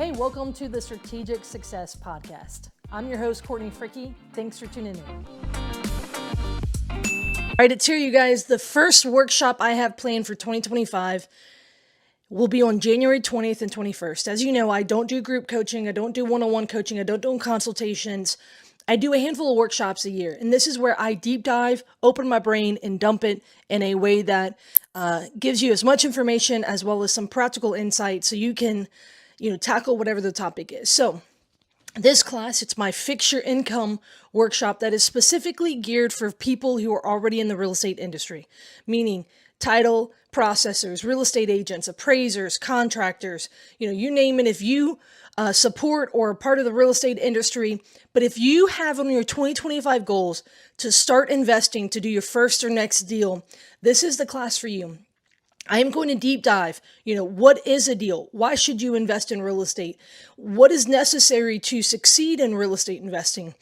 Hey, welcome to the Strategic Success Podcast. I'm your host, Courtney Fricky. Thanks for tuning in. All right, it's here, you guys. The first workshop I have planned for 2025 will be on January 20th and 21st. As you know, I don't do group coaching. I don't do one-on-one coaching. I don't do consultations. I do a handful of workshops a year, and this is where I deep dive, open my brain, and dump it in a way that gives you as much information as well as some practical insight so you can, tackle whatever the topic is. So this class, it's my Fix Your Income workshop that is specifically geared for people who are already in the real estate industry, meaning title processors, real estate agents, appraisers, contractors, you name it. If you support or are part of the real estate industry, but if you have on your 2025 goals to start investing, to do your first or next deal, this is the class for you. I am going to deep dive, what is a deal? Why should you invest in real estate? What is necessary to succeed in real estate investing?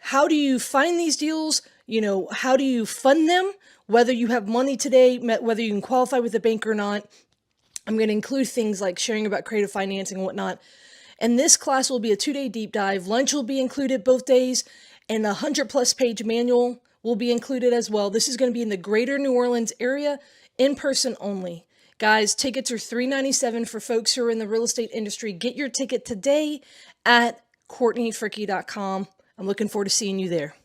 How do you find these deals? How do you fund them? Whether you have money today, whether you can qualify with a bank or not. I'm going to include things like sharing about creative financing and whatnot. And this class will be a 2-day deep dive. Lunch will be included both days, and a 100+ page manual will be included as well. This is going to be in the greater New Orleans area, in person only. Guys, tickets are $397 for folks who are in the real estate industry. Get your ticket today at CourtneyFricky.com. I'm looking forward to seeing you there.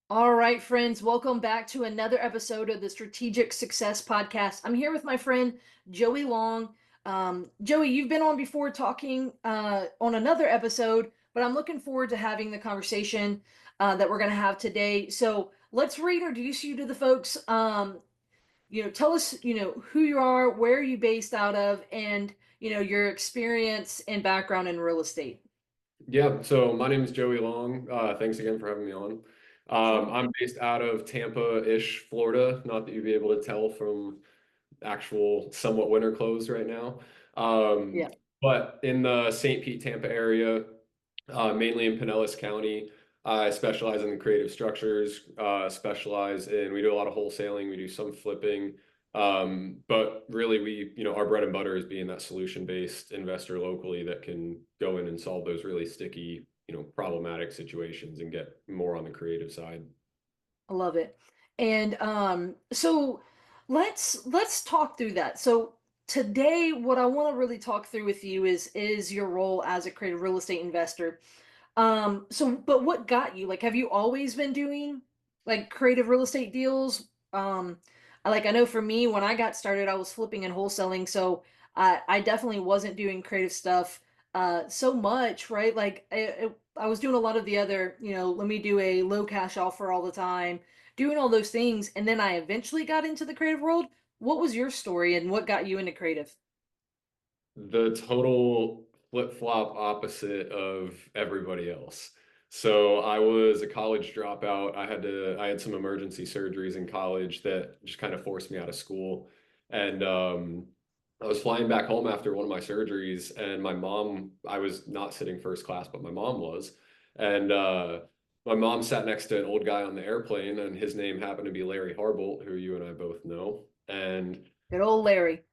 All right, friends, welcome back to another episode of the Strategic Success Podcast. I'm here with my friend, Joey Long. Joey, you've been on before talking on another episode, but I'm looking forward to having the conversation that we're going to have today. So let's reintroduce you to the folks. Tell us, who you are, where are you based out of, and, your experience and background in real estate. Yeah, so my name is Joey Long. Thanks again for having me on. I'm based out of Tampa-ish, Florida. Not that you'd be able to tell from actual somewhat winter clothes right now. Yeah. But in the St. Pete, Tampa area, mainly in Pinellas County, I specialize in the creative structures, we do a lot of wholesaling, we do some flipping. But really our bread and butter is being that solution-based investor locally that can go in and solve those really sticky, problematic situations and get more on the creative side. I love it. And so let's talk through that. So today what I want to really talk through with you is your role as a creative real estate investor. But what got you? Like, have you always been doing like creative real estate deals? I know for me, when I got started, I was flipping and wholesaling, so I definitely wasn't doing creative stuff so much, right? I was doing a lot of the other, let me do a low cash offer all the time, doing all those things, and then I eventually got into the creative world. What was your story and what got you into creative? The total flip-flop opposite of everybody else. So I was a college dropout. I had some emergency surgeries in college that just kind of forced me out of school. And I was flying back home after one of my surgeries, and I was not sitting first class, but my mom was. And my mom sat next to an old guy on the airplane, and his name happened to be Larry Harbolt, who you and I both know. And Good old Larry.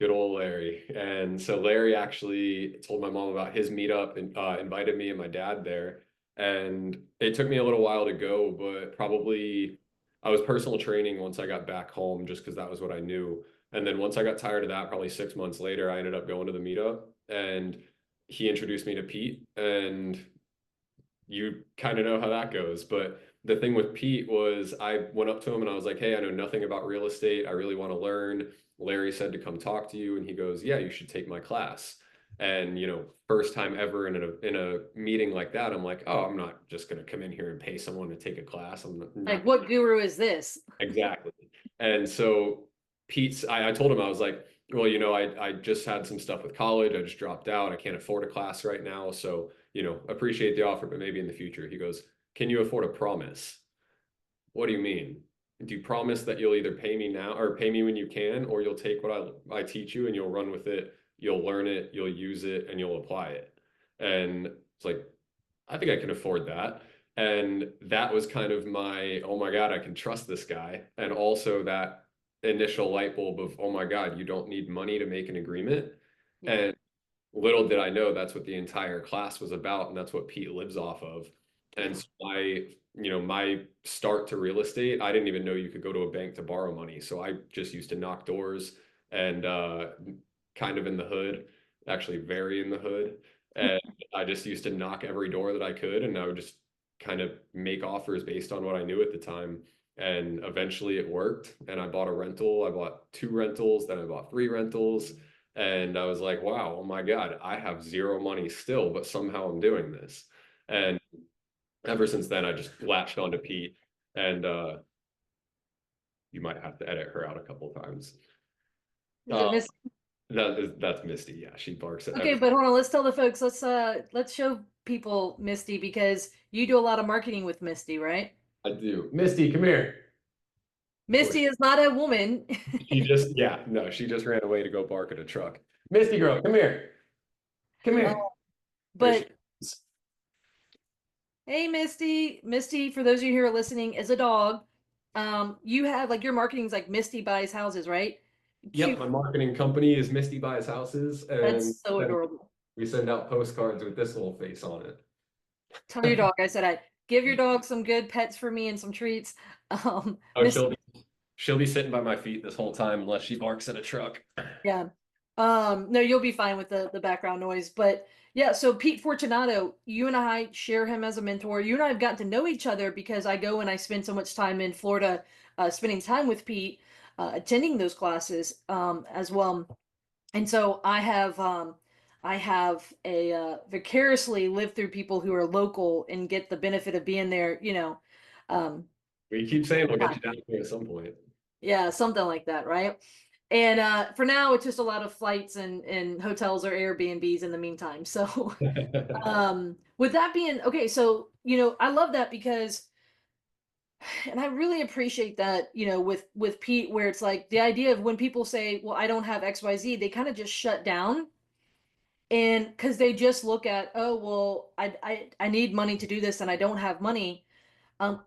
good old Larry. And so Larry actually told my mom about his meetup and invited me and my dad there. And it took me a little while to go, but probably I was personal training once I got back home just because that was what I knew. And then once I got tired of that, probably 6 months later, I ended up going to the meetup and he introduced me to Pete. And you kind of know how that goes. But the thing with Pete was I went up to him and I was like, hey, I know nothing about real estate. I really want to learn. Larry said to come talk to you. And he goes, yeah, you should take my class. And, first time ever in a meeting like that, I'm like, oh, I'm not just going to come in here and pay someone to take a class. I'm Like, not what guru is this? exactly. And so I told him, I was like, well, I just had some stuff with college. I just dropped out. I can't afford a class right now. So, appreciate the offer, but maybe in the future. He goes, can you afford a promise? What do you mean? Do you promise that you'll either pay me now or pay me when you can, or you'll take what I teach you and you'll run with it, you'll learn it, you'll use it, and you'll apply it? And it's like, I think I can afford that. And that was kind of oh my God, I can trust this guy. And also that initial light bulb of, oh my God, you don't need money to make an agreement. Yeah. And little did I know that's what the entire class was about, and that's what Pete lives off of. And so my start to real estate, I didn't even know you could go to a bank to borrow money. So I just used to knock doors and kind of in the hood, actually very in the hood. And I just used to knock every door that I could, and I would just kind of make offers based on what I knew at the time. And eventually it worked. And I bought a rental. I bought two rentals, then I bought three rentals. And I was like, wow, oh my God, I have zero money still, but somehow I'm doing this. And ever since then, I just latched onto Pete. And you might have to edit her out a couple of times. Is it Uh, Miss? that's Misty. Yeah, she barks at Okay, every. but hold on. Let's tell the folks. Let's show people Misty because you do a lot of marketing with Misty, right? I do. Misty, come here. Of course, Misty is not a woman. she just, yeah, no, she just ran away to go bark at a truck. Misty girl, come here. Come Uh, here. There she but is. hey, Misty. Misty, for those of you who are listening, is a dog. You have like your marketing's like Misty buys houses, right? Yep, Cute. my marketing company is Misty Buys Houses, and That's so adorable. we send out postcards with this little face on Tell your it. dog I said I give your dog some good pets for me and some treats. Oh, Misty, she'll be sitting by my feet this whole time unless she barks at a truck. yeah. No, you'll be fine with the background noise. But yeah, so Pete Fortunato, you and I share him as a mentor. You and I have gotten to know each other because I go and I spend so much time in Florida, spending time with Pete, attending those classes, as well. And so I have a vicariously lived through people who are local and get the benefit of being there, um, We keep saying we'll get you down here at some point. yeah, something like that, right? And for now, it's just a lot of flights and hotels or Airbnbs in the meantime. So, with that being okay, so I love that because, and I really appreciate that, with Pete, where it's like the idea of when people say, "Well, I don't have XYZ," they kind of just shut down, and because they just look at, "Oh, well, I need money to do this, and I don't have money." Um,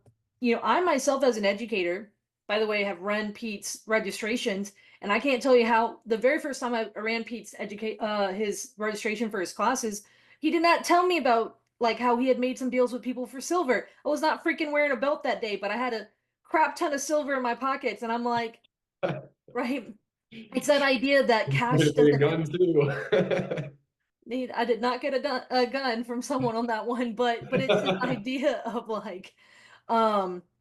I myself as an educator, by the way, have run Pete's registrations, and I can't tell you how the very first time I ran Pete's educate his registration for his classes, he did not tell me about like how he had made some deals with people for silver. I was not freaking wearing a belt that day, but I had a crap ton of silver in my pockets, and I'm like, right, it's that idea that cash Bring a doesn't gun too. need. I did not get a gun from someone on that one, but it's this idea of like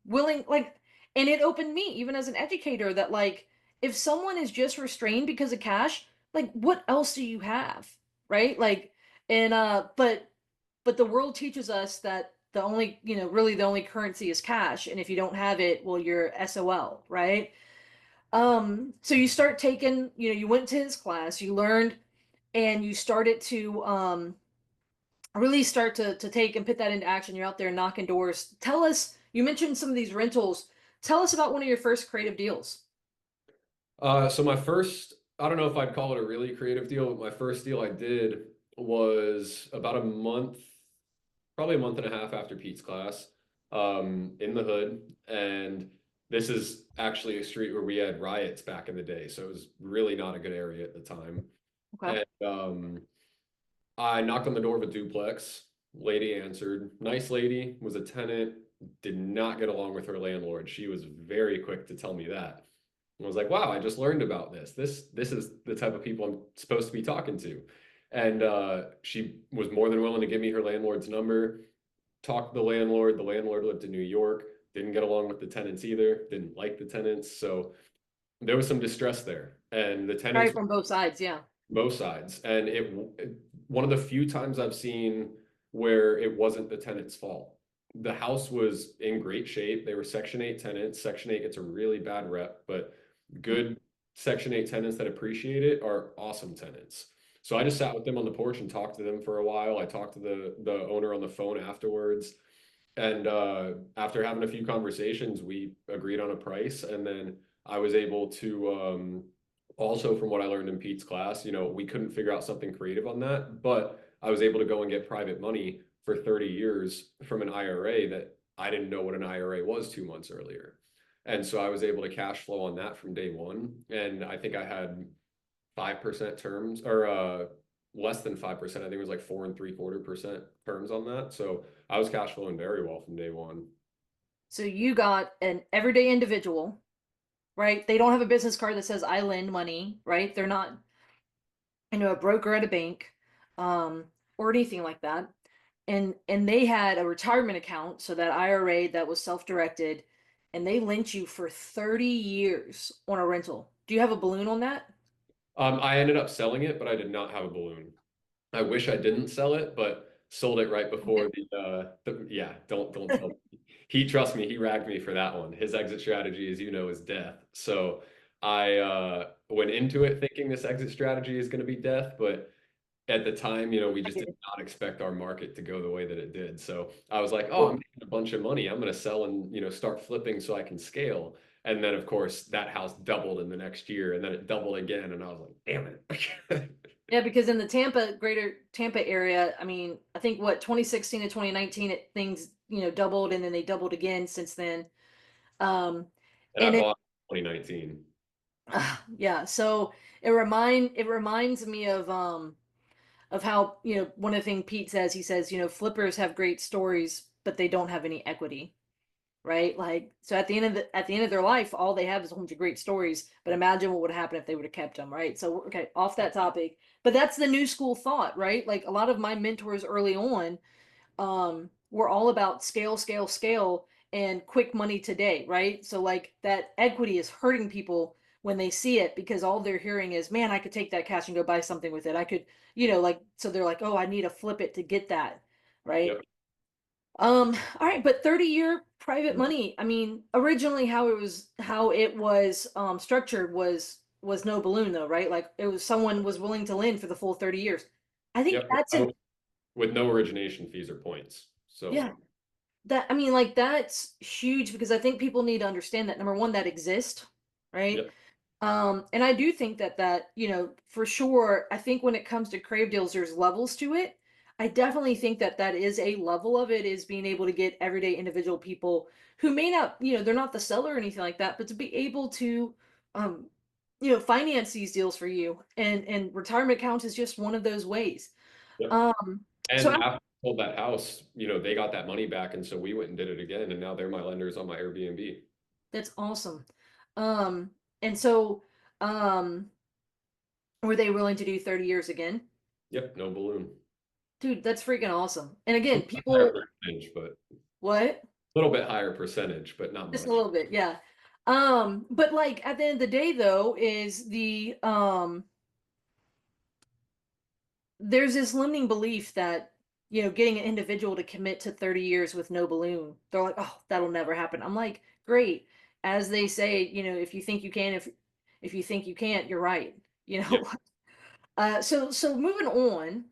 willing like, and it opened me even as an educator that like if someone is just restrained because of cash, like what else do you have, right? Like, and but the world teaches us that the only, really the only currency is cash, and if you don't have it, well, you're SOL, right? So you start taking, you went to his class, you learned, and you started to really start to take and put that into action. You're out there knocking doors. Tell us, you mentioned some of these rentals. Tell us about one of your first creative deals. So my first, I don't know if I'd call it a really creative deal, but my first deal I did was about a month, probably a month and a half after Pete's class, in the hood. And this is actually a street where we had riots back in the day, so it was really not a good area at the time. Okay. And I knocked on the door of a duplex. Lady answered. Nice lady, was a tenant, did not get along with her landlord. She was very quick to tell me that. I was like, wow, I just learned about this. This is the type of people I'm supposed to be talking to. And she was more than willing to give me her landlord's number, talk to the landlord. The landlord lived in New York, didn't get along with the tenants either, didn't like the tenants. So there was some distress there. And the Right tenants, from both sides, yeah. both sides. And one of the few times I've seen where it wasn't the tenant's fault. The house was in great shape. They were Section 8 tenants. Section 8 gets a really bad rep, but good Section 8 tenants that appreciate it are awesome tenants. So I just sat with them on the porch and talked to them for a while. I talked to the owner on the phone afterwards. And after having a few conversations, we agreed on a price. And then I was able to also, from what I learned in Pete's class, we couldn't figure out something creative on that, but I was able to go and get private money for 30 years from an IRA that I didn't know what an IRA was 2 months earlier. And so I was able to cash flow on that from day one. And I think I had 5% terms or less than 5%. I think it was like 4.75% terms on that. So I was cash flowing very well from day one. So you got an everyday individual, right? They don't have a business card that says I lend money, right? They're not, a broker at a bank, or anything like that. And they had a retirement account, so that IRA that was self-directed, and they lent you for 30 years on a rental. Do you have a balloon on that? I ended up selling it, but I did not have a balloon. I wish I didn't sell it, but sold it right before the yeah, don't tell me. He trust me, he ragged me for that one. His exit strategy, as you know, is death. So I went into it thinking this exit strategy is going to be death, but at the time, we I just get did it. not expect our market to go the way that it did. So I was like, oh, I'm Well, making a bunch of money. I'm going to sell and, start flipping so I can scale. And then, of course, that house doubled in the next year, and then it doubled again. And I was like, damn it. yeah, because in the greater Tampa area, I mean, I think what 2016 to 2019, things doubled, and then they doubled again since then. Um, And I and it, bought in 2019. yeah, so it reminds me of how, one of the things Pete says. He says, flippers have great stories, but they don't have any equity, right? Like, so at the end of their life, all they have is a bunch of great stories. But imagine what would happen if they would have kept them, right? So okay, off that topic. But that's the new school thought, right? Like a lot of my mentors early on, we're all about scale, scale, scale, and quick money today, right? So like that equity is hurting people when they see it, because all they're hearing is, man, I could take that cash and go buy something with it. I could, like, so they're like, oh, I need to flip it to get that, right? Yep. All right, but 30-year private money. I mean, originally how it was structured was no balloon though, right? Like it was someone was willing to lend for the full 30 years. I think Yep. that's an With no origination fees or points. yeah, So, that I mean, like that's huge, because I think people need to understand that number one, that exists, right? yep. And I do think that, for sure, I think when it comes to crave deals, there's levels to it. I definitely think that is a level of it, is being able to get everyday individual people who may not, they're not the seller or anything like that, but to be able to, um, finance these deals for you. And retirement accounts is just one of those ways. Yep. Um, so And after I sold that house, they got that money back. And so we went and did it again. And now they're my lenders on my Airbnb. that's awesome. Um, and so, um, were they willing to do 30 years again? Yep. No balloon. Dude, that's freaking awesome. And A again, little bit higher people, percentage, but what? a little bit higher percentage, but not Just a much. little bit, yeah. But like at the end of the day though, is there's this limiting belief that, getting an individual to commit to 30 years with no balloon, they're like, oh, that'll never happen. I'm like, great. As they say, if you think you can, if you think you can't, you're right. You Yep. know, so moving on,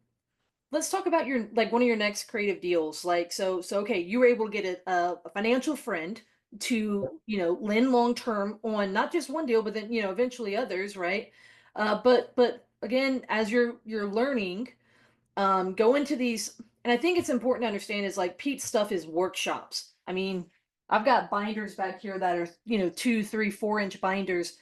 let's talk about your, like, one of your next creative deals. Like, so okay, you were able to get a financial friend to, lend long term on not just one deal, but then, eventually others, right? But again, as you're learning, go into these, and I think it's important to understand is like Pete's stuff is workshops. I mean, I've got binders back here that are, 2, 3, 4 inch binders.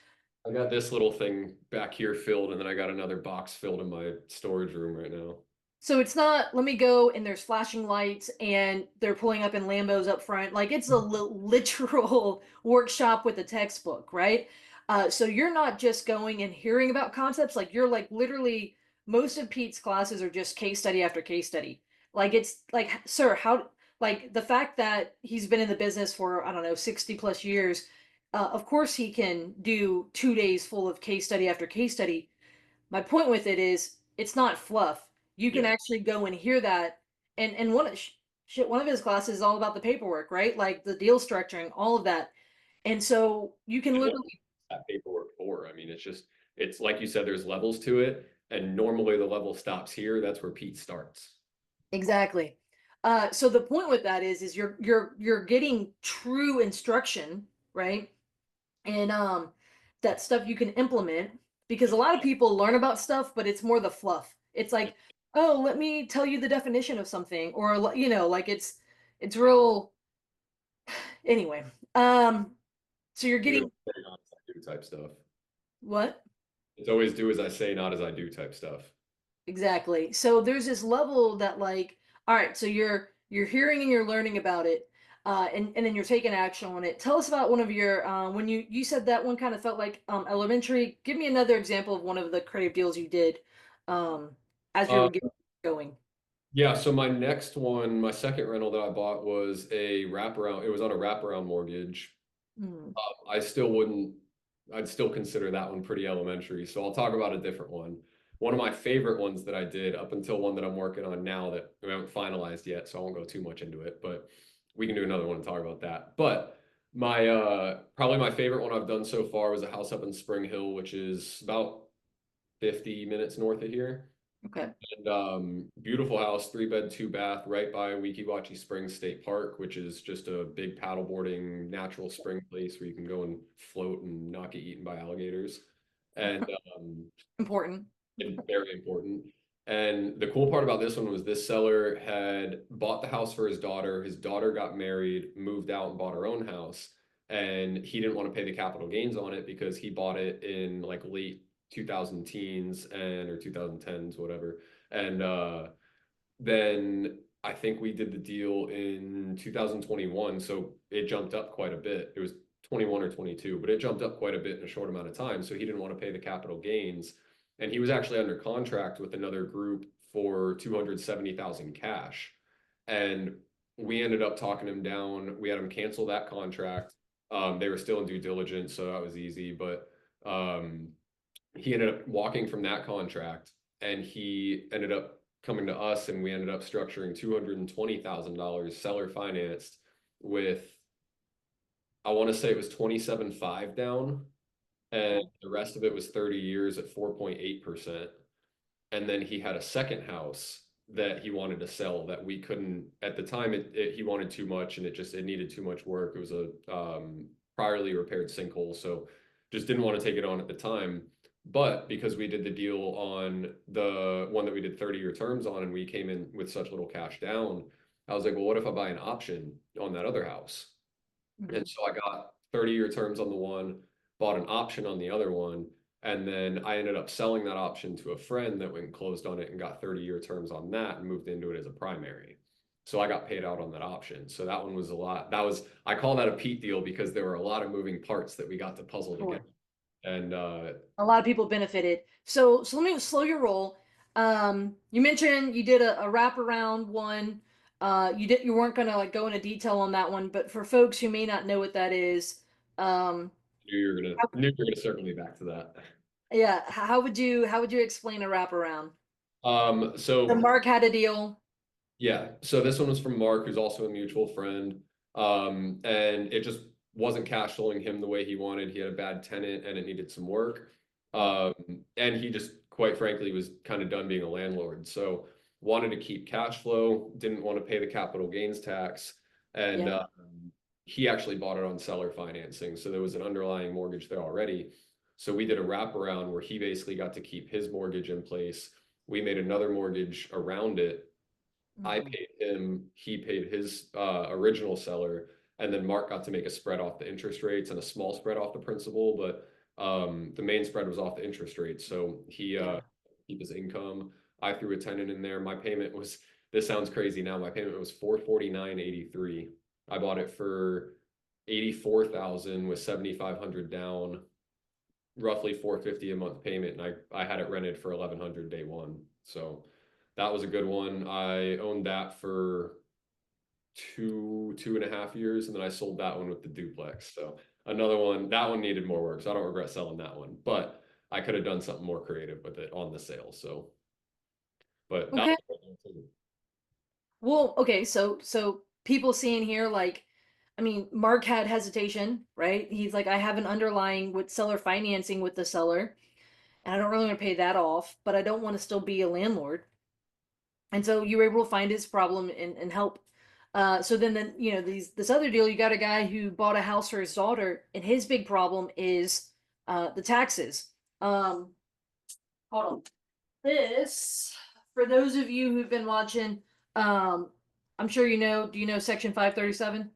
I got this little thing back here filled, and then I got another box filled in my storage room right now. So it's not, let me go and there's flashing lights and they're pulling up in Lambos up front. Like it's a literal workshop with a textbook, right? So you're not just going and hearing about concepts. Like you're like literally, most of Pete's classes are just case study after case study. Like it's like, sir, like the fact that he's been in the business for, I don't know, 60 plus years, of course he can do 2 days full of case study after case study. My point with it is it's not fluff. You can Yeah. actually go and hear that. And one of his classes is all about the paperwork, right? Like the deal structuring, all of that. And so you can And what literally that paperwork for? I mean, it's like you said, there's levels to it. And normally the level stops here. That's where Pete starts. exactly. So the point with that is you're getting true instruction, right? And that stuff you can implement, because a lot of people learn about stuff, but it's more the fluff. It's like, oh, let me tell you the definition of something, or like it's real. Anyway, so you're Do as getting I say, not as I do type stuff. what? It's always do as I say, not as I do type stuff. Exactly. So there's this level that like, all right, so you're hearing and you're learning about it, and then you're taking action on it. Tell us about one of your when you said that one kind of felt like elementary. Give me another example of one of the creative deals you did um as you Uh, were getting going. yeah, so my next one, my second rental that I bought was a wraparound. It was on a wraparound mortgage. Mm, I still wouldn't, I'd still consider that one pretty elementary. So I'll talk about a different one. One of my favorite ones that I did up until one that I'm working on now that we haven't finalized yet, so I won't go too much into it, but we can do another one and talk about that. But my probably my favorite one I've done so far was a house up in Spring Hill, which is about 50 minutes north of here. okay. And beautiful house, 3 bed, 2 bath, right by Weeki Wachee Springs State Park, which is just a big paddleboarding natural spring place where you can go and float and not get eaten by alligators. And Important. very important. And the cool part about this one was this seller had bought the house for his daughter. His daughter got married, moved out, and bought her own house. And he didn't want to pay the capital gains on it because he bought it in like late 2000 teens and or 2010s, whatever. And then I think we did the deal in 2021, so it jumped up quite a bit. It was 21 or 22, but it jumped up quite a bit in a short amount of time. So he didn't want to pay the capital gains, and he was actually under contract with another group for 270,000 cash. And we ended up talking him down. We had him cancel that contract. They were still in due diligence, so that was easy. But um, he ended up walking from that contract and he ended up coming to us and we ended up structuring $220,000 seller financed with I want to say it was 27.5 down and the rest of it was 30 years at 4.8%. And then he had a second house that he wanted to sell that we couldn't at the time he wanted too much and it needed too much work. It was a priorly repaired sinkhole, so just didn't want to take it on at the time. But because we did the deal on the one that we did 30-year terms on and we came in with such little cash down, I was like, well, what if I buy an option on that other house? And Mhm. so I got 30-year terms on the one, bought an option on the other one, and then I ended up selling that option to a friend that went and closed on it and got 30-year terms on that and moved into it as a primary. So I got paid out on that option. So that one was a lot. That was, I call that a Pete deal because there were a lot of moving parts that we got to puzzle together. Sure. And A lot of people benefited. So let me slow your roll. You mentioned you did a wraparound one. You weren't gonna like go into detail on that one, but for folks who may not know what that is, um, knew you were gonna circle me back to that. yeah, how would you explain a wraparound? So So Mark had a deal. yeah, so this one was from Mark, who's also a mutual friend. And it just wasn't cash flowing him the way he wanted. He had a bad tenant and it needed some work. Um, and he just, quite frankly, was kind of done being a landlord. So wanted to keep cash flow, didn't want to pay the capital gains tax. And Yeah. he actually bought it on seller financing. So there was an underlying mortgage there already. So we did a wraparound where he basically got to keep his mortgage in place. We made another mortgage around it. I Mhm. paid him, he paid his original seller, and then Mark got to make a spread off the interest rates and a small spread off the principal, but the main spread was off the interest rates. So he Yeah. keep his income. I threw a tenant in there. My payment was this sounds crazy now. My payment was 449.83. I bought it for 84,000 with 7,500 down, roughly 450 a month payment, and I had it rented for 1,100 day one. So that was a good one. I owned that for 2.5 years, and then I sold that one with the duplex. So another one, that one needed more work, so I don't regret selling that one. But I could have done something more creative with it on the sale. So, but that Okay. was Well, okay, so people seeing here, like, I mean, Mark had hesitation, right? He's like, I have an underlying with seller financing with the seller, and I don't really want to pay that off, but I don't want to still be a landlord. And so you were able to find his problem and help. So then this other deal, you got a guy who bought a house for his daughter, and his big problem is the taxes. Um, hold on. This, for those of you who've been watching, um, I'm sure you know, do you know Section 537?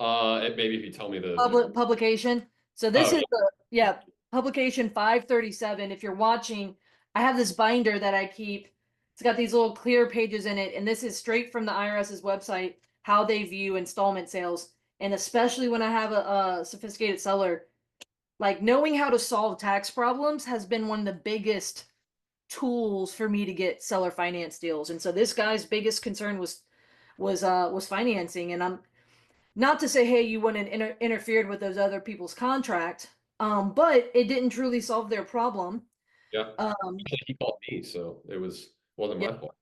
maybe if you tell me the Publication. So this oh is the, yeah, publication 537. If you're watching, I have this binder that I keep. It's got these little clear pages in it, and this is straight from the IRS's website, how they view installment sales. And especially when I have a sophisticated seller, like knowing how to solve tax problems has been one of the biggest tools for me to get seller finance deals. And so this guy's biggest concern was financing. And I'm not to say, hey, you went and interfered with those other people's contract, but it didn't truly solve their problem. Yeah. Um, Actually, he called me, so wasn't yeah, my fault.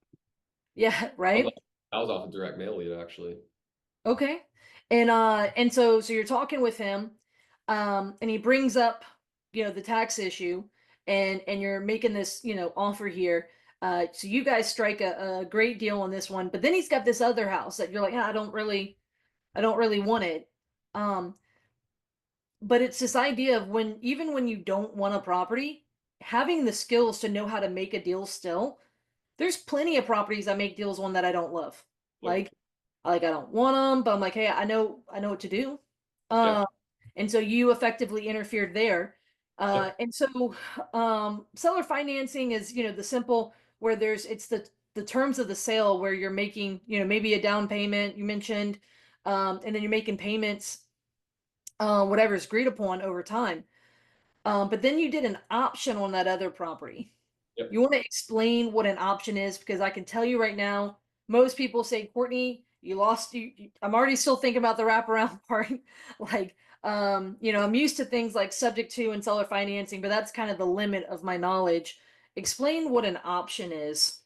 yeah, I was right. off, I was off a direct mail lead actually. Okay. And so you're talking with him, and he brings up, the tax issue, and you're making this, offer here. So you guys strike a great deal on this one, but then he's got this other house that you're like, "Ah, I don't really want it." Um, but it's this idea of when even when you don't want a property, having the skills to know how to make a deal still. There's plenty of properties I make deals on that I don't love. Yep. Like I don't want them, but I'm like, hey, I know what to do. Yeah. Uh, and so you effectively interfered there. Yep. And so seller financing is, the simple where it's the terms of the sale where you're making, maybe a down payment you mentioned, and then you're making payments, whatever is agreed upon over time. But then you did an option on that other property. Yep. You want to explain what an option is? Because I can tell you right now, most people say, Courtney, you lost I'm already still thinking about the wraparound part. Like, I'm used to things like subject to and seller financing, but that's kind of the limit of my knowledge. Explain what an option is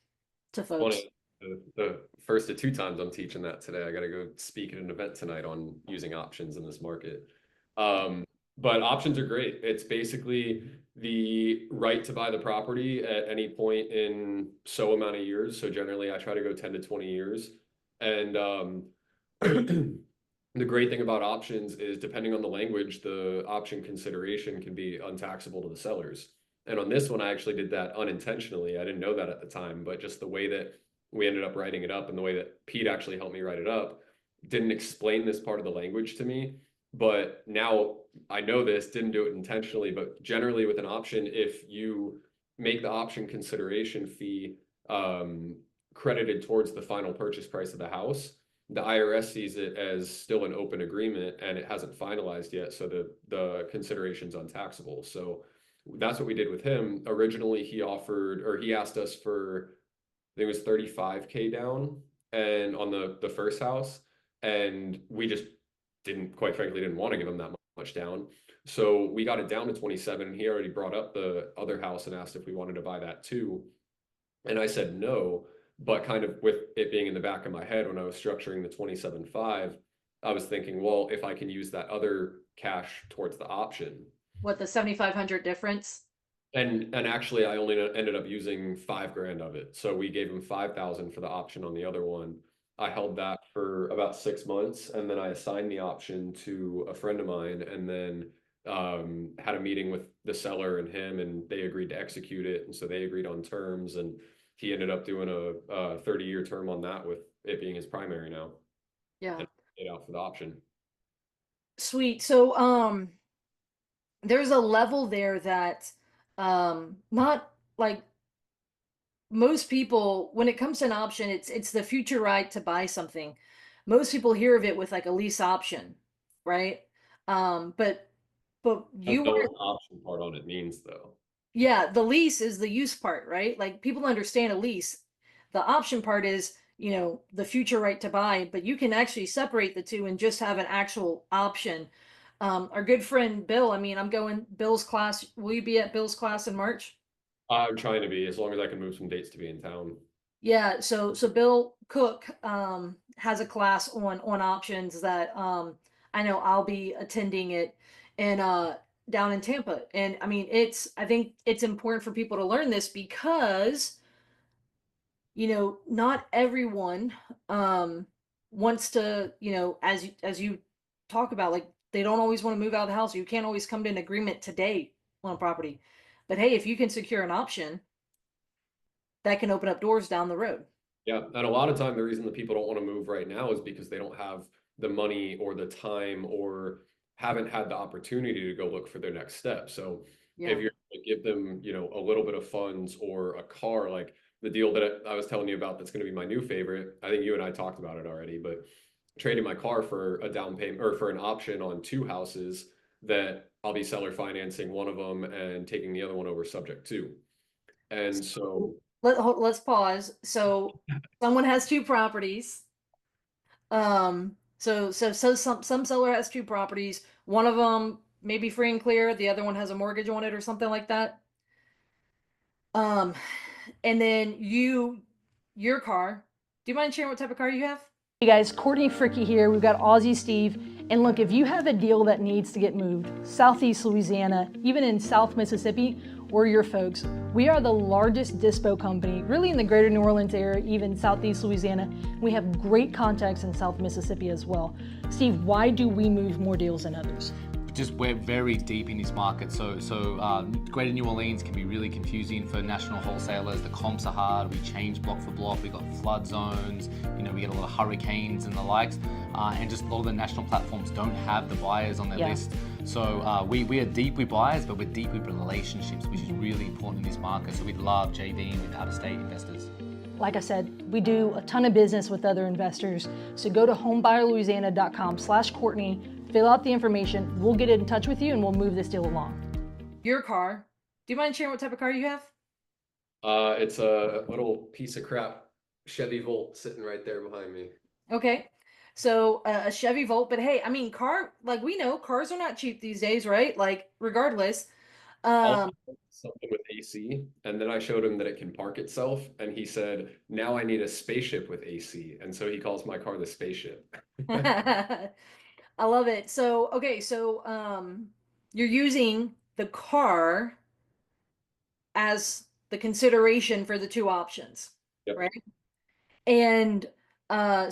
to folks. Funny. The first of two times I'm teaching that today. I got to go speak at an event tonight on using options in this market. Um, but options are great. It's basically the right to buy the property at any point in so amount of years. So generally, I try to go 10 to 20 years. And the great thing about options is depending on the language, the option consideration can be untaxable to the sellers. And on this one, I actually did that unintentionally. I didn't know that at the time, but just the way that we ended up writing it up and the way that Pete actually helped me write it up didn't explain this part of the language to me. But now I know this, didn't do it intentionally, but generally with an option, if you make the option consideration fee credited towards the final purchase price of the house, the IRS sees it as still an open agreement and it hasn't finalized yet. So the consideration's untaxable. So that's what we did with him. Originally, he asked us for, I think it was 35K down and on the first house. And we just quite frankly, didn't want to give him that much down. So we got it down to 27. And he already brought up the other house and asked if we wanted to buy that too. And I said no, but kind of with it being in the back of my head when I was structuring the 27.5, I was thinking, well, if I can use that other cash towards the option. What, the 7,500 difference? And actually I only ended up using 5 grand of it. So we gave him 5,000 for the option on the other one. I held that for about 6 months and then I assigned the option to a friend of mine and then had a meeting with the seller and him and they agreed to execute it. And so they agreed on terms and he ended up doing a 30-year term on that with it being his primary now Yeah. and paid out for the option. Sweet. So, there's a level there that, not like most people when it comes to an option, it's the future right to buy something. Most people hear of it with like a lease option, right? But I don't you know were what the option part on it means though. yeah, the lease is the use part, right? Like people understand a lease. The option part is, the future right to buy, but you can actually separate the two and just have an actual option. Our good friend Bill, I mean, I'm going Bill's class. Will you be at Bill's class in March? I'm trying to be as long as I can move some dates to be in town. Yeah, so Bill Cook has a class on options that I know I'll be attending it and down in Tampa. And I mean I think it's important for people to learn this because not everyone wants to, as you talk about, like they don't always want to move out of the house. You can't always come to an agreement today on a property. But hey, if you can secure an option, that can open up doors down the road. Yeah, and a lot of time the reason that people don't want to move right now is because they don't have the money or the time or haven't had the opportunity to go look for their next step. So if Yeah. you're like give them, you know, a little bit of funds or a car, like the deal that I was telling you about that's going to be my new favorite. I think you and I talked about it already, but trading my car for a down payment or for an option on two houses that I'll be seller financing one of them and taking the other one over subject to. And so Let's pause. So someone has two properties. So some seller has two properties. One of them may be free and clear. The other one has a mortgage on it or something like that. Um, and then your car. Do you mind sharing what type of car you have? Hey guys, Courtney Fricky here. We've got Aussie Steve. And look, if you have a deal that needs to get moved, Southeast Louisiana, even in South Mississippi, we're your folks. We are the largest dispo company, really in the greater New Orleans area, even Southeast Louisiana. We have great contacts in South Mississippi as well. Steve, why do we move more deals than others? Just we're very deep in this market. So Greater New Orleans can be really confusing for national wholesalers. The comps are hard. We change block for block. We got flood zones. You know, we get a lot of hurricanes and the likes, and just a lot of the national platforms don't have the buyers on their list. So we are deep with buyers, but we're deep with relationships, which is really important in this market. So we love JVing with out-of-state investors. Like I said, we do a ton of business with other investors. So go to homebuyerlouisiana.com/Courtney, fill out the information. We'll get in touch with you and we'll move this deal along. Your car. Do you mind sharing what type of car you have? it's a little piece of crap Chevy Volt sitting right there behind me. Okay. So a Chevy Volt, but hey, I mean, like we know cars are not cheap these days, right? Like regardless. Also Um, something with AC, and then I showed him that it can park itself, and he said, "Now I need a spaceship with AC," and so he calls my car the spaceship. I love it. So, okay, so you're using the car as the consideration for the two options, Yep. right? And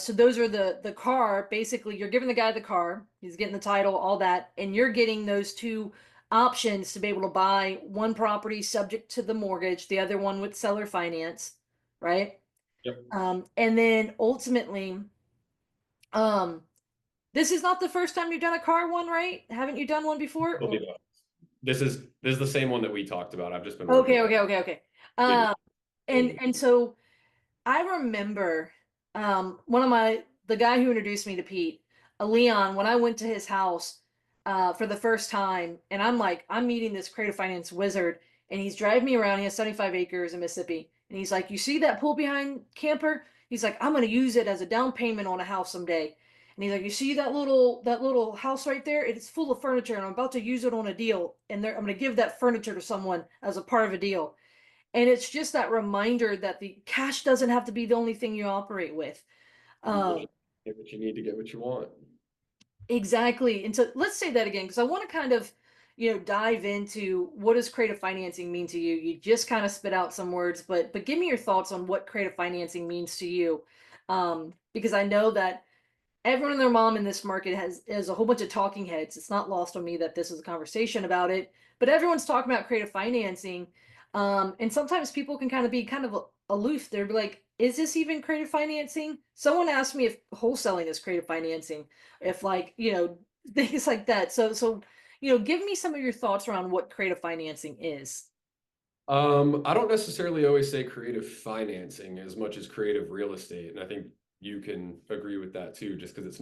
so those are the car, basically you're giving the guy the car, he's getting the title, all that, and you're getting those two options to be able to buy one property subject to the mortgage, the other one with seller finance, right? Yep. And then ultimately, um, this is not the first time you've done a car one, right? Haven't you done one before? It'll be the- This is the same one that we talked about. I've just been working. Okay. Maybe. Um, and so I remember one of the guy who introduced me to Pete, Leon, when I went to his house for the first time, and I'm meeting this creative finance wizard, and he's driving me around. He has 75 acres in Mississippi, and he's like, "You see that pool behind camper?" He's like, "I'm gonna use it as a down payment on a house someday." And he's like, "You see that little house right there? It's full of furniture, and I'm about to use it on a deal, and I'm gonna give that furniture to someone as a part of a deal." And it's just that reminder that the cash doesn't have to be the only thing you operate with. Um, Get what you need to get what you want. exactly. And so let's say that again, because I want to kind of, dive into what does creative financing mean to you? You just kind of spit out some words, but give me your thoughts on what creative financing means to you. Because I know that everyone and their mom in this market has a whole bunch of talking heads. It's not lost on me that this is a conversation about it, but everyone's talking about creative financing. And sometimes people can kind of be kind of aloof. They're like, is this even creative financing? Someone asked me if wholesaling is creative financing, if like, things like that. So, give me some of your thoughts around what creative financing is. I don't necessarily always say creative financing as much as creative real estate, and I think you can agree with that too, just because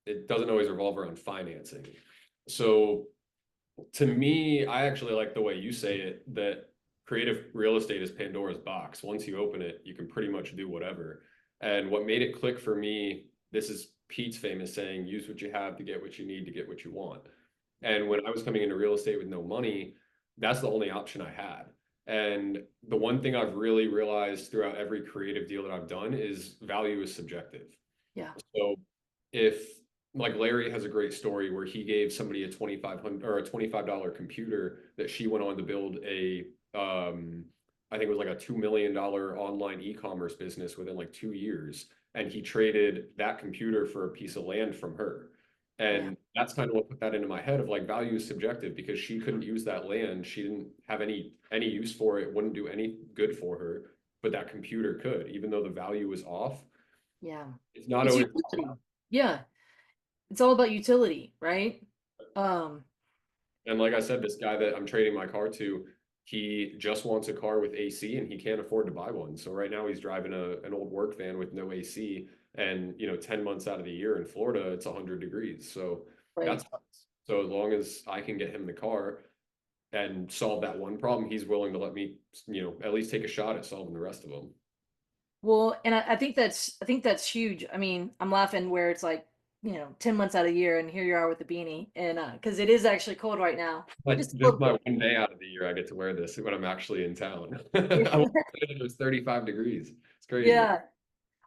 it doesn't always revolve around financing. So to me, I actually like the way you say it, that creative real estate is Pandora's box. Once you open it, you can pretty much do whatever. And what made it click for me, this is Pete's famous saying, use what you have to get what you need to get what you want. And when I was coming into real estate with no money, that's the only option I had. And the one thing I've really realized throughout every creative deal that I've done is value is subjective. Yeah. So if like Larry has a great story where he gave somebody a 2,500 or a $25 computer that she went on to build I think it was like a $2 million online e-commerce business within like 2 years. And he traded that computer for a piece of land from her. Yeah. And that's kind of what put that into my head of like value is subjective because she couldn't use that land. She didn't have any use for it, wouldn't do any good for her, but that computer could, even though the value was off. Yeah. It's not It's always. utility. Yeah. It's all about utility, right? Um, And like I said, this guy that I'm trading my car to, he just wants a car with AC and he can't afford to buy one. So right now he's driving an old work van with no AC, and 10 months out of the year in Florida it's 100 degrees. So Right. that's so as long as I can get him the car and solve that one problem, he's willing to let me, at least take a shot at solving the rest of them. Well, and I think that's huge. I mean, I'm laughing where it's like, 10 months out of the year and here you are with the beanie and because it is actually cold right now. Like Just a just little my bit. one day out of the year I get to wear this when I'm actually in town. Yeah. I won't wear it if it was 35 degrees. It's crazy. Yeah.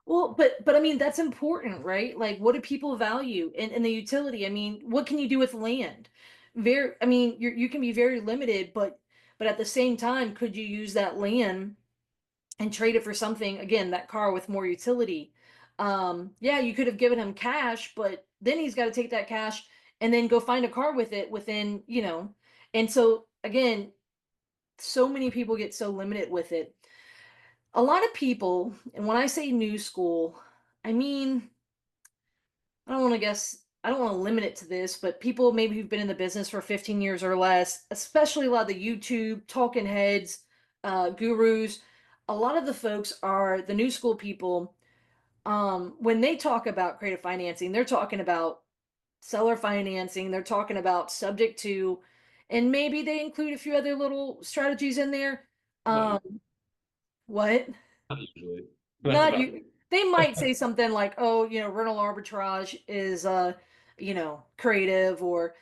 Well, but I mean that's important, right? Like what do people value in the utility? I mean, what can you do with land? I mean, you can be very limited, but at the same time, could you use that land and trade it for something, again, that car with more utility? Yeah, you could have given him cash, but then he's got to take that cash and then go find a car with it within, and so again, so many people get so limited with it. A lot of people, and when I say new school, I mean, I don't want to limit it to this, but people maybe who've been in the business for 15 years or less, especially a lot of the YouTube talking heads, gurus, a lot of the folks are the new school people. When they talk about creative financing, they're talking about seller financing, they're talking about subject to, and maybe they include a few other little strategies in there. Not, Um, what? not usually. That's Not about you. They might say something like, "Oh, rental arbitrage is creative," or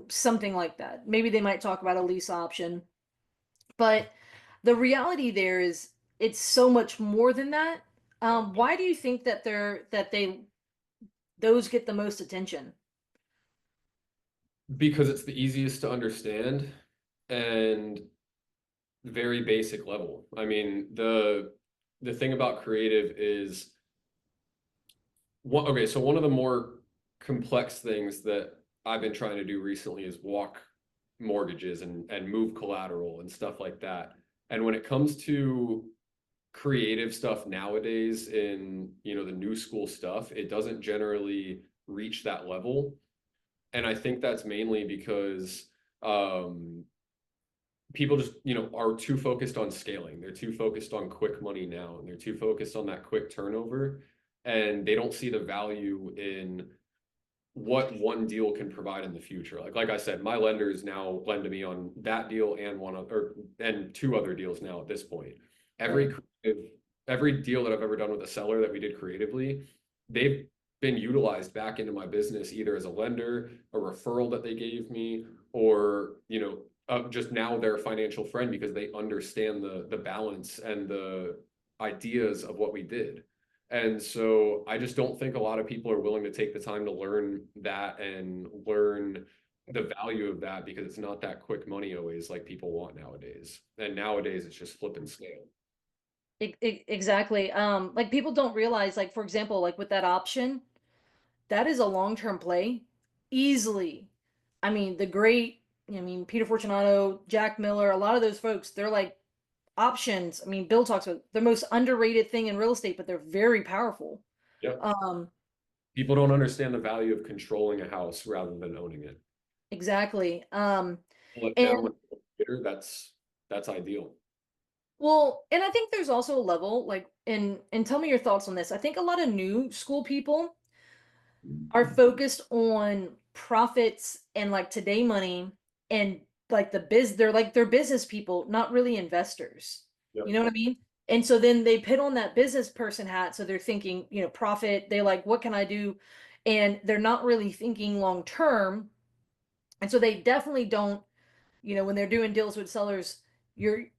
something like that. Maybe they might talk about a lease option, but the reality there is it's so much more than that. Why do you think that those get the most attention? because it's the easiest to understand and very basic level. I mean, the thing about creative is okay, so one of the more complex things that I've been trying to do recently is walk mortgages and move collateral and stuff like that. And when it comes to creative stuff nowadays in, the new school stuff, it doesn't generally reach that level. And I think that's mainly because um people just are too focused on scaling, they're too focused on quick money now, and they're too focused on that quick turnover, and they don't see the value in what one deal can provide in the future. Like I said, my lenders now lend to me on that deal and one other and two other deals now at this point. Right. Every deal that I've ever done with a seller that we did creatively, they've been utilized back into my business either as a lender, a referral that they gave me, or just now they're a financial friend because they understand the balance and the ideas of what we did. And so I just don't think a lot of people are willing to take the time to learn that and learn the value of that, because it's not that quick money always like people want nowadays. And nowadays it's just flip and scale. Exactly. Like people don't realize, like for example, like with that option, that is a long-term play, easily. I mean, Peter Fortunato, Jack Miller, a lot of those folks, they're like options. I mean, Bill talks about the most underrated thing in real estate, but they're very powerful. Yep. Um, People don't understand the value of controlling a house rather than owning it. exactly. Pull it And down with a computer, that's ideal. well, and I think there's also a level like, and tell me your thoughts on this. I think a lot of new school people are focused on profits and like today money and like they're business people, not really investors. You Yep. know what I mean? And so then they put on that business person hat. So they're thinking, profit. They like, what can I do? And they're not really thinking long term. And so they definitely don't, when they're doing deals with sellers,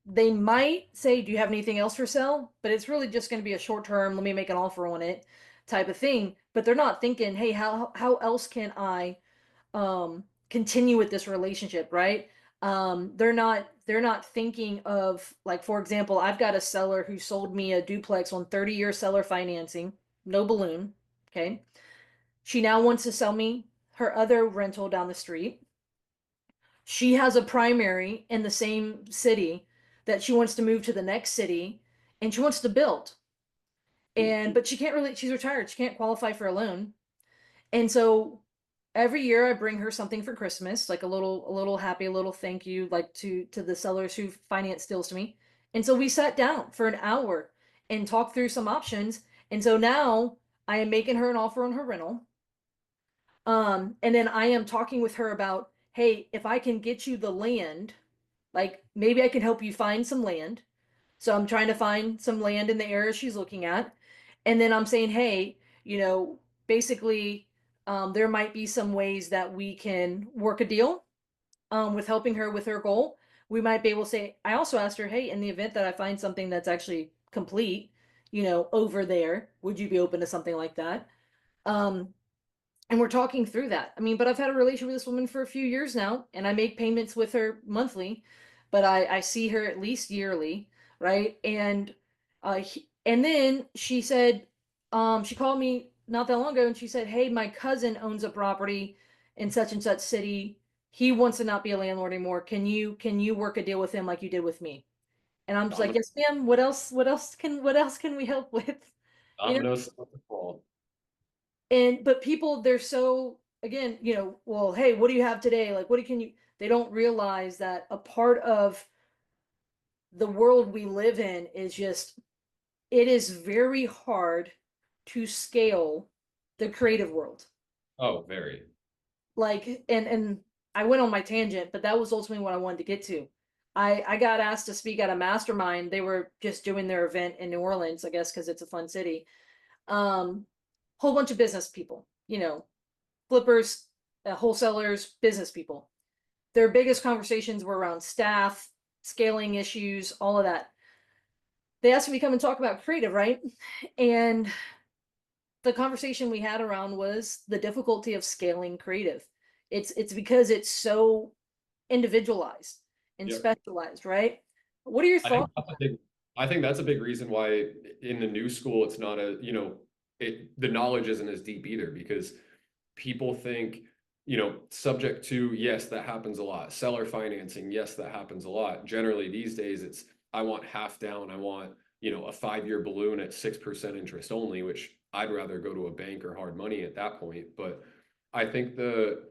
they might say, "Do you have anything else for sale?" But it's really just going to be a short term, let me make an offer on it type of thing. But they're not thinking, "Hey, how else can I continue with this relationship?" Right? They're not thinking of, like, for example, I've got a seller who sold me a duplex on 30-year seller financing, no balloon. Okay. She now wants to sell me her other rental down the street. She has a primary in the same city that she wants to move to the next city, and she wants to build. But she can't really, she's retired. She can't qualify for a loan. And so every year I bring her something for Christmas, like a little happy, a little thank you, like to the sellers who finance deals to me. And so we sat down for an hour and talked through some options. And so now I am making her an offer on her rental. And then I am talking with her about, hey, if I can get you the land, like maybe I can help you find some land. So I'm trying to find some land in the area she's looking at. And then I'm saying, hey, basically, there might be some ways that we can work a deal with helping her with her goal. We might be able to say, I also asked her, hey, in the event that I find something that's actually complete, over there, would you be open to something like that? Um, and we're talking through that. I mean, but I've had a relationship with this woman for a few years now, and I make payments with her monthly, but I see her at least yearly, right? And then she said, she called me not that long ago, and she said, "Hey, my cousin owns a property in such and such city. He wants to not be a landlord anymore. Can you work a deal with him like you did with me?" And I'm just like, "Yes, ma'am. What else can we help with?" You know? Dominoes start to fall. And but people, they're so, again, well, hey, what do you have today? Like, they don't realize that a part of the world we live in is just, it is very hard to scale the creative world. Oh, very. Like, and I went on my tangent, but that was ultimately what I wanted to get to. I got asked to speak at a mastermind. They were just doing their event in New Orleans, I guess, because it's a fun city. Um, Whole bunch of business people, flippers, wholesalers, business people. Their biggest conversations were around staff, scaling issues, all of that. They asked me to come and talk about creative, right? And the conversation we had around was the difficulty of scaling creative. It's because it's so individualized and Yep. specialized, right? What are your I think thoughts? that's a big, I think that's a big reason why in the new school it's not the knowledge isn't as deep either because people think, subject to, yes, that happens a lot. Seller financing, yes, that happens a lot. Generally these days it's I want half down, I want, a 5-year balloon at 6% interest only, which I'd rather go to a bank or hard money at that point. But I think the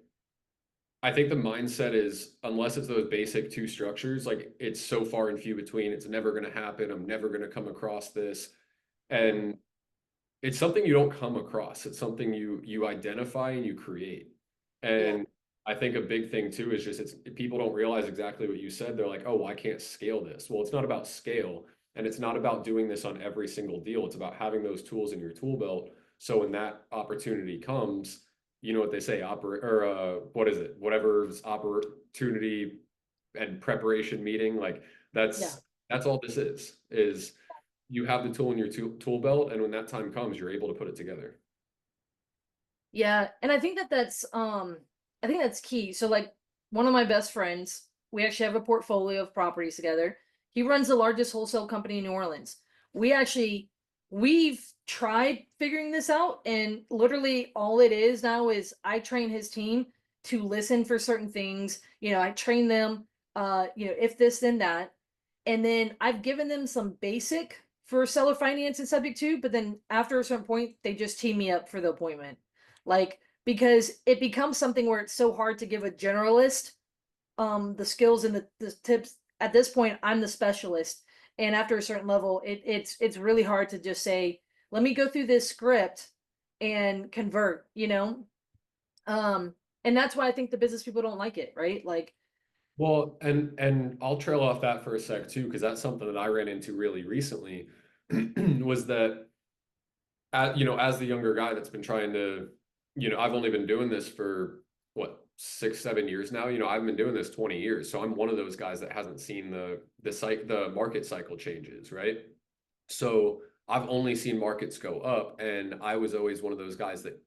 I think the mindset is unless it's those basic two structures, like it's so far and few between, it's never going to happen. I'm never going to come across this. Yeah, And it's something you don't come across. It's something you identify and you create. yeah, And I think a big thing too is just it's people don't realize exactly what you said. They're like, oh, well, I can't scale this. Well, it's not about scale and it's not about doing this on every single deal. It's about having those tools in your tool belt. So when that opportunity comes, you know what they say, what is it? Whatever's opportunity and preparation meeting, like yeah. that's all this is you have the tool in your tool belt, and when that time comes, you're able to put it together. Yeah, and I think that's key. So like one of my best friends, we actually have a portfolio of properties together. He runs the largest wholesale company in New Orleans. We've tried figuring this out, and literally all it is now is I train his team to listen for certain things. I train them, if this then that. And then I've given them some basic for seller finance and subject to, but then after a certain point, they just team me up for the appointment. Like, because it becomes something where it's so hard to give a generalist the skills and the tips. At this point, I'm the specialist. And after a certain level, it's really hard to just say, let me go through this script and convert, Um, and that's why I think the business people don't like it, right? Like, Well, and I'll trail off that for a sec too, because that's something that I ran into really recently, was that as the younger guy that's been trying to, I've only been doing this for what, 6, 7 years now. I've been doing this 20 years. So I'm one of those guys that hasn't seen the market cycle changes, right? So I've only seen markets go up, and I was always one of those guys that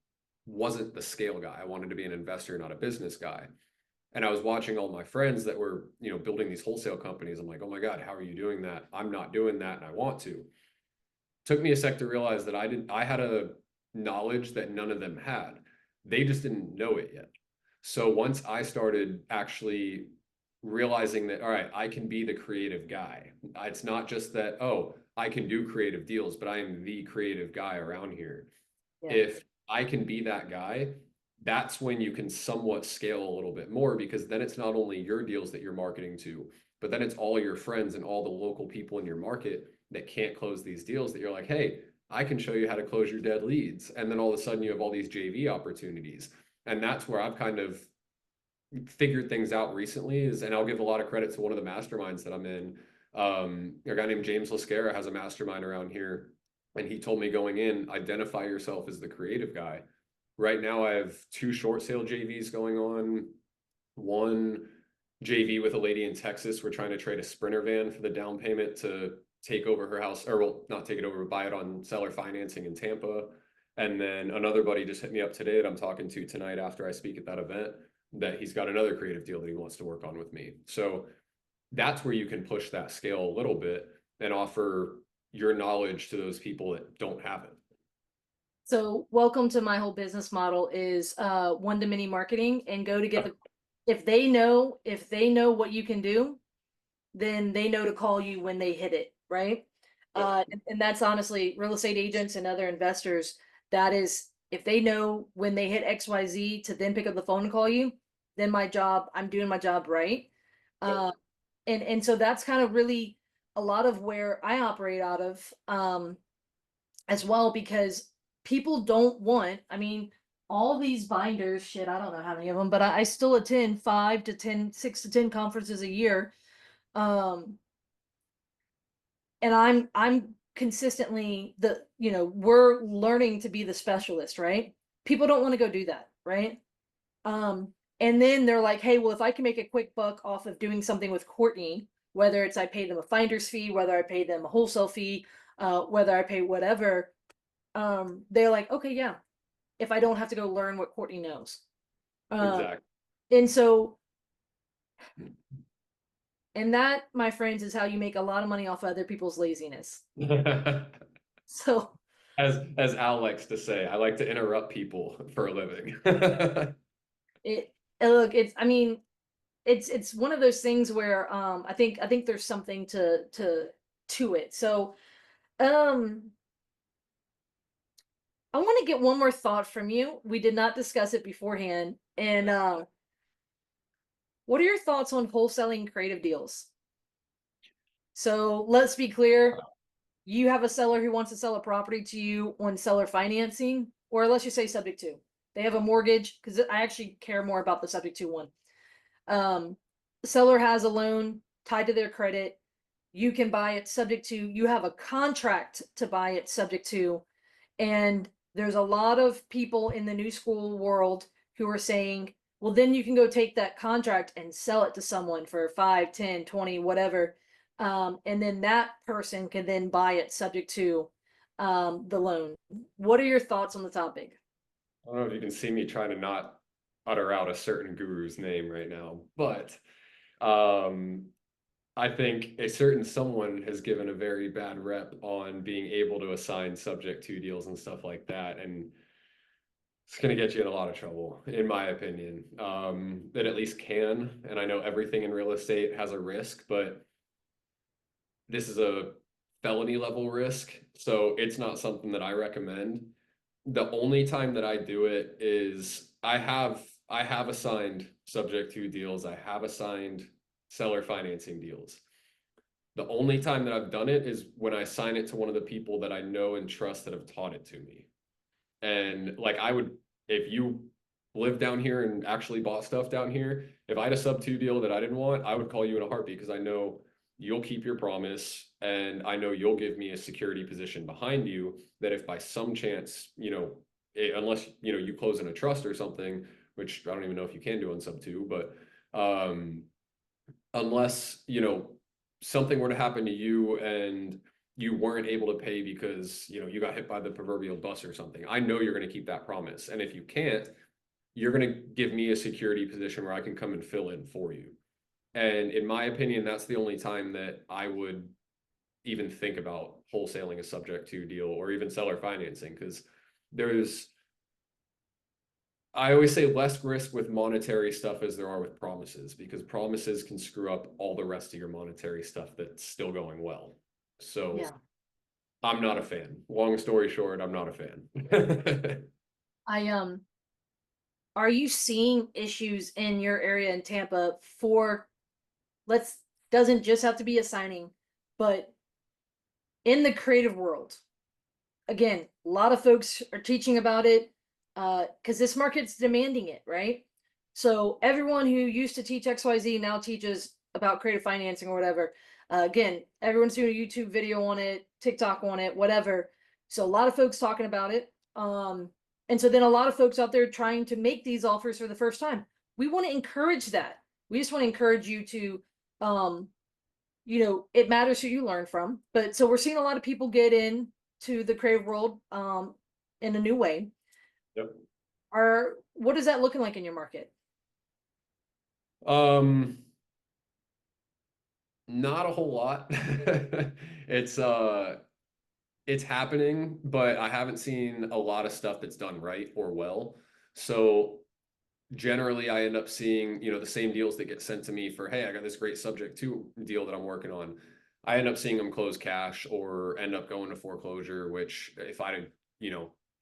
wasn't the scale guy. I wanted to be an investor, not a business guy. And I was watching all my friends that were, building these wholesale companies. I'm like, oh my God, how are you doing that? I'm not doing that, and I want to. Took me a sec to realize that I had a knowledge that none of them had. They just didn't know it yet. So once I started actually realizing that, all right, I can be the creative guy. It's not just that, oh, I can do creative deals, but I am the creative guy around here. yeah, If I can be that guy, that's when you can somewhat scale a little bit more, because then it's not only your deals that you're marketing to, but then it's all your friends and all the local people in your market that can't close these deals that you're like, hey, I can show you how to close your dead leads. And then all of a sudden you have all these JV opportunities. And that's where I've kind of figured things out recently is, and I'll give a lot of credit to one of the masterminds that I'm in. A guy named James Lascara has a mastermind around here. And he told me going in, identify yourself as the creative guy. Right now I have 2 short sale JVs going on. One JV with a lady in Texas. We're trying to trade a Sprinter van for the down payment to take over her house, or well, not take it over, but buy it on seller financing in Tampa. And then another buddy just hit me up today that I'm talking to tonight after I speak at that event, that he's got another creative deal that he wants to work on with me. So that's where you can push that scale a little bit and offer your knowledge to those people that don't have it. So welcome to my whole business model is one to many marketing, and go to get the, if they know what you can do, then they know to call you when they hit it, right? And that's honestly real estate agents and other investors. That is, if they know when they hit XYZ to then pick up the phone and call you, then I'm doing my job right. And so that's kind of really a lot of where I operate out of as well, because people don't want, I mean, all these binders, shit, I don't know how many of them, but I still attend 6 to 10 conferences a year. And I'm consistently we're learning to be the specialist, right? People don't want to go do that, right? And then they're like, hey, well, if I can make a quick buck off of doing something with Courtney, whether it's I pay them a finder's fee, whether I pay them a wholesale fee, whether I pay whatever, they're like, okay, yeah, if I don't have to go learn what Courtney knows. Exactly. And so, and that, my friends, is how you make a lot of money off other people's laziness. So, as Al likes to say, I like to interrupt people for a living. look, it's one of those things where I think there's something to it. So I want to get one more thought from you. We did not discuss it beforehand. And what are your thoughts on wholesaling creative deals? So let's be clear. You have a seller who wants to sell a property to you on seller financing, or let's just say subject to. They have a mortgage, because I actually care more about the subject to one. The seller has a loan tied to their credit. You can buy it subject to, you have a contract to buy it subject to. And there's a lot of people in the new school world who are saying, well, then you can go take that contract and sell it to someone for 5, 10, 20, whatever. And then that person can then buy it subject to the loan. What are your thoughts on the topic? I don't know if you can see me trying to not utter out a certain guru's name right now, but I think a certain someone has given a very bad rep on being able to assign subject to deals and stuff like that. And it's going to get you in a lot of trouble, in my opinion. It at least can. And I know everything in real estate has a risk, but this is a felony level risk. So it's not something that I recommend. The only time that I do it is I have assigned subject to deals. I have assigned seller financing deals. The only time that I've done it is when I assign it to one of the people that I know and trust that have taught it to me. And like if you live down here and actually bought stuff down here, if I had a sub 2 deal that I didn't want, I would call you in a heartbeat, because I know you'll keep your promise, and I know you'll give me a security position behind you that if by some chance, unless, you close in a trust or something, which I don't even know if you can do on sub 2, but unless, something were to happen to you and you weren't able to pay because, you got hit by the proverbial bus or something, I know you're going to keep that promise. And if you can't, you're going to give me a security position where I can come and fill in for you. And in my opinion, that's the only time that I would even think about wholesaling a subject to deal or even seller financing, because I always say less risk with monetary stuff as there are with promises, because promises can screw up all the rest of your monetary stuff that's still going well. So yeah. I'm not a fan. Long story short, I'm not a fan. are you seeing issues in your area in Tampa for, let's, doesn't just have to be a signing, but in the creative world? Again, a lot of folks are teaching about it because this market's demanding it, right? So everyone who used to teach XYZ now teaches about creative financing or whatever. Again, everyone's doing a YouTube video on it, TikTok on it, whatever. So a lot of folks talking about it. And so then a lot of folks out there trying to make these offers for the first time. We want to encourage that. We just want to encourage you to, um, it matters who you learn from. But so we're seeing a lot of people get in to the creative world in a new way. Yep. What is that looking like in your market? Not a whole lot. It's it's happening, but I haven't seen a lot of stuff that's done right or well. So generally I end up seeing, the same deals that get sent to me for, hey, I got this great subject to deal that I'm working on. I end up seeing them close cash or end up going to foreclosure, which if I,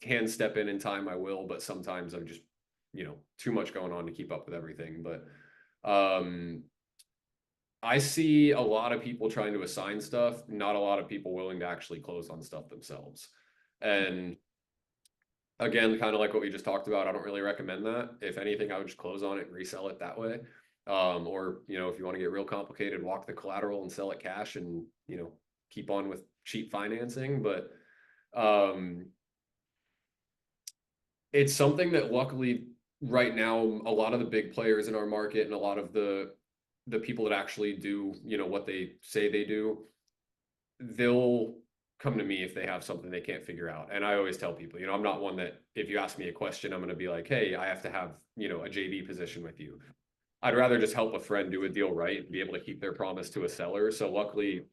can step in time, I will, but sometimes I'm just, too much going on to keep up with everything. But I see a lot of people trying to assign stuff, not a lot of people willing to actually close on stuff themselves. And again, kind of like what we just talked about, I don't really recommend that. If anything, I would just close on it and resell it that way. Or, if you want to get real complicated, walk the collateral and sell it cash and, keep on with cheap financing. But it's something that luckily right now, a lot of the big players in our market and a lot of the people that actually do, what they say they do, they'll come to me if they have something they can't figure out. And I always tell people, I'm not one that if you ask me a question, I'm going to be like, hey, I have to have, a JV position with you. I'd rather just help a friend do a deal right and be able to keep their promise to a seller. So luckily,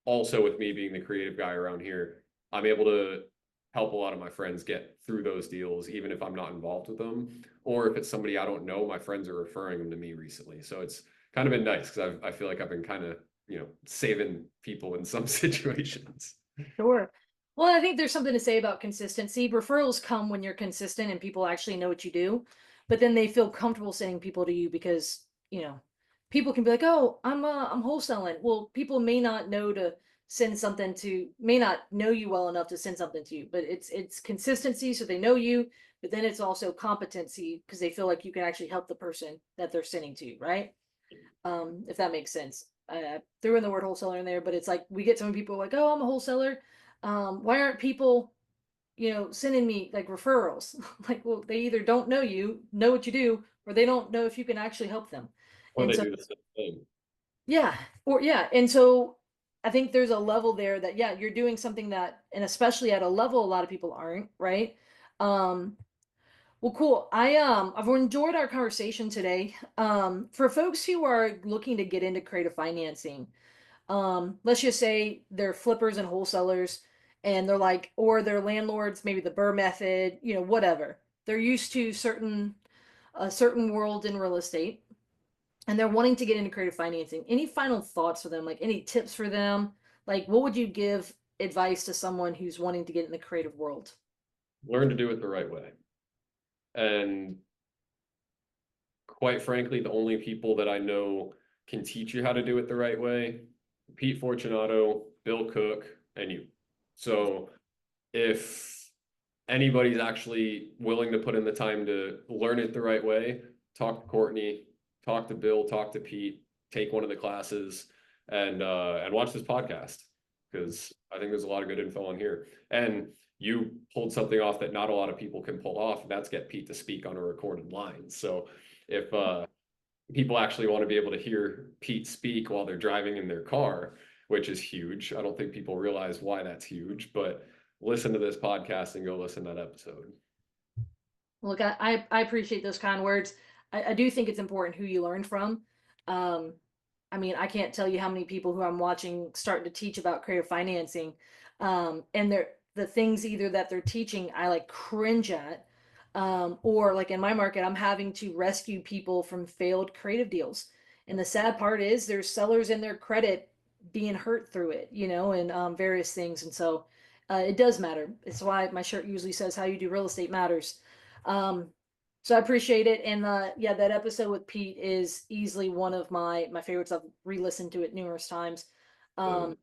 also with me being the creative guy around here, I'm able to help a lot of my friends get through those deals, even if I'm not involved with them. Or if it's somebody I don't know, my friends are referring them to me recently. So it's kind of been nice because I feel like I've been kind of, saving people in some situations. Sure. Well, I think there's something to say about consistency. Referrals come when you're consistent and people actually know what you do, but then they feel comfortable sending people to you because, people can be like, "Oh, I'm wholesaling." Well, people may not know to send something to, may not know you well enough to send something to you, but it's consistency so they know you, but then it's also competency because they feel like you can actually help the person that they're sending to, right? If that makes sense. I threw in the word wholesaler in there, but it's like we get some people like, "Oh, I'm a wholesaler. Why aren't people, sending me like referrals?" Like, well, they either don't know you, know what you do, or they don't know if you can actually help them. Or And they so, do the same thing. yeah, or yeah, and so I think there's a level there that yeah, you're doing something that, and especially at a level a lot of people aren't, right? Um, well, cool. I've enjoyed our conversation today. For folks who are looking to get into creative financing, let's just say they're flippers and wholesalers and they're like, or they're landlords, maybe the Burr method, whatever. They're used to a certain world in real estate and they're wanting to get into creative financing. Any final thoughts for them? Like any tips for them? Like what would you give advice to someone who's wanting to get in the creative world? Learn to do it the right way. And quite frankly, the only people that I know can teach you how to do it the right way, Pete Fortunato, Bill Cook, and you. So if anybody's actually willing to put in the time to learn it the right way, talk to Courtney, talk to Bill, talk to Pete, take one of the classes, and watch this podcast because I think there's a lot of good info on here. And you pulled something off that not a lot of people can pull off, and that's get Pete to speak on a recorded line. So if people actually want to be able to hear Pete speak while they're driving in their car, which is huge. I don't think people realize why that's huge, but listen to this podcast and go listen to that episode. Look, I appreciate those kind words. I do think it's important who you learn from. Um, I mean, I can't tell you how many people who I'm watching starting to teach about creative financing, and the things either that they're teaching I like cringe at, or like in my market, I'm having to rescue people from failed creative deals. And the sad part is there's sellers in their credit being hurt through it, and various things. And so it does matter. It's why my shirt usually says how you do real estate matters. Um, So I appreciate it. And yeah, that episode with Pete is easily one of my favorites. I've re-listened to it numerous times. So, Um,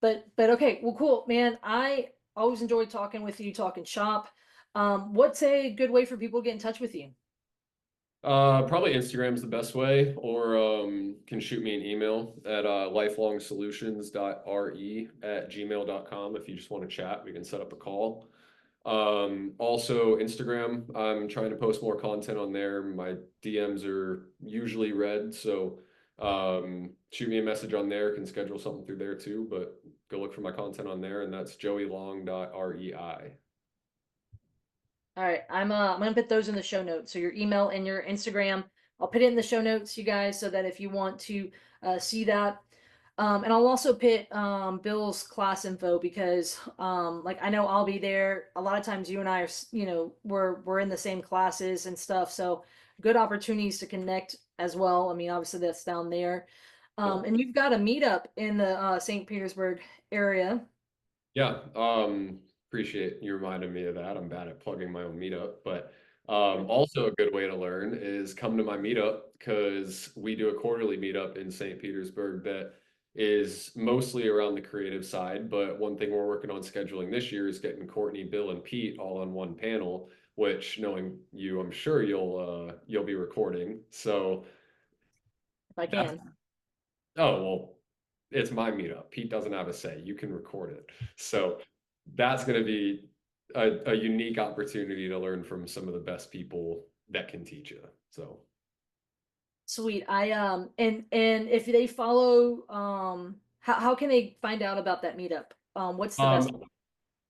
but okay, well, cool, man. I always enjoy talking with you, talking shop. What's a good way for people to get in touch with you? probably Instagram's the best way, or can shoot me an email at lifelongsolutions.re@gmail.com if you just want to chat. We can set up a call. Also Instagram, I'm trying to post more content on there. My DMs are usually read, so shoot me a message on there, can schedule something through there too, but go look for my content on there, and that's joeylong.rei. All right, I'm gonna put those in the show notes. So your email and your Instagram, I'll put it in the show notes, you guys, so that if you want to see that, and I'll also put Bill's class info because like I know I'll be there. A lot of times you and I are, we're in the same classes and stuff, so good opportunities to connect as well. I mean, obviously that's down there, Yep. and you've got a meetup in the St. Petersburg area. Yeah, appreciate you reminding me of that. I'm bad at plugging my own meetup, but also a good way to learn is come to my meetup because we do a quarterly meetup in St. Petersburg that is mostly around the creative side. But one thing we're working on scheduling this year is getting Courtney, Bill, and Pete all on one panel, which knowing you, I'm sure you'll be recording. So If I that's can. oh well, it's my meetup. Pete doesn't have a say. You can record it. So that's going to be a unique opportunity to learn from some of the best people that can teach you. So Sweet. I and if they follow how can they find out about that meetup? What's the best? um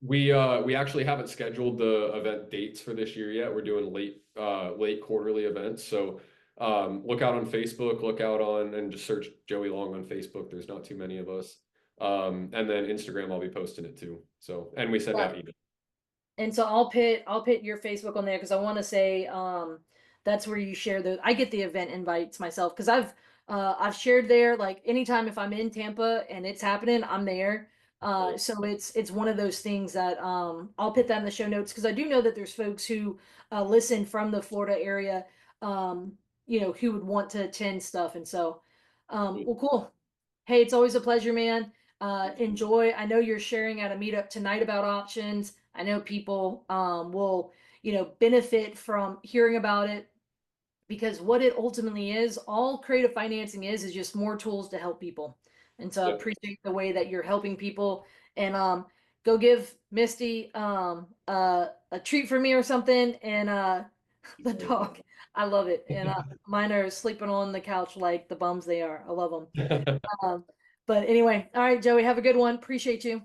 we actually haven't scheduled the event dates for this year yet. We're doing late quarterly events. So look out on Facebook, look out on and just search Joey Long on Facebook. There's not too many of us. And then Instagram, I'll be posting it too. So and we send Yeah. out emails. And so I'll put your Facebook on there because I want to say that's where you share the I get the event invites myself because I've shared there like anytime if I'm in Tampa and it's happening, I'm there. So it's one of those things that I'll put that in the show notes because I do know that there's folks who listen from the Florida area, who would want to attend stuff. And so well, cool. Hey, it's always a pleasure, man. Enjoy. I know you're sharing at a meetup tonight about options. I know people will, benefit from hearing about it because what it ultimately is, all creative financing is just more tools to help people. And so I Yep. appreciate the way that you're helping people. And go give Misty a treat for me or something. And the dog, I love it. And mine are sleeping on the couch like the bums they are. I love them. Um, but anyway, all right, Joey, have a good one. Appreciate you.